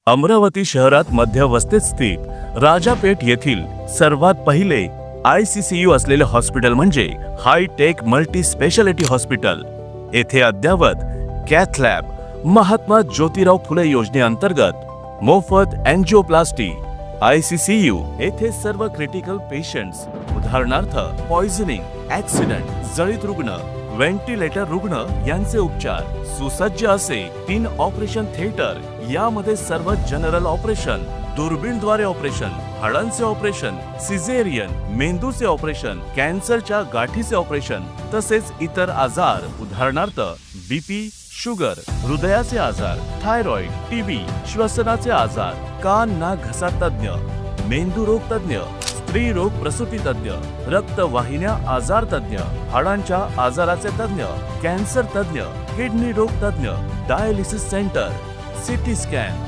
अमरावती शहरात मध्यवस्थेत स्थित राजापेठ येथील सर्वात पहिले ICCU असलेले हॉस्पिटल म्हणजे हायटेक मल्टी स्पेशालिटी हॉस्पिटल। येथे अद्यावत कॅथ लॅब, महात्मा ज्योतिराव फुले योजनेअंतर्गत मोफत एंजियोप्लास्टी, ICCU येथे सर्व क्रिटिकल पेशंट्स उदाहरणार्थ पॉइझनिंग, ऍक्सिडेंट, जळीत रुग्ण, व्हेंटिलेटर रुग्ण यांचे उपचार, सुसज्ज असे 3 ऑपरेशन थिएटर, यामध्ये सर्व जनरल ऑपरेशन, दुर्बीणद्वारे ऑपरेशन, हाडांचे ऑपरेशन, सिझेरियन, मेंदूचे ऑपरेशन, कॅन्सरच्या गाठीचे ऑपरेशन तसेच इतर आजार उदाहरणार्थ BP, शुगर, हृदयाचे आजार, थायरॉइड, TB, श्वसनाचे आजार, कान नाक घसा तज्ञ, मेंदू रोग तज्ञ, स्त्री रोग प्रसूती तज्ञ, रक्तवाहिन्या आजार तज्ञ, हाडांच्या आजाराचे तज्ञ, कॅन्सर तज्ञ, किडनी रोग तज्ञ, डायलिसिस सेंटर, CT स्कॅन,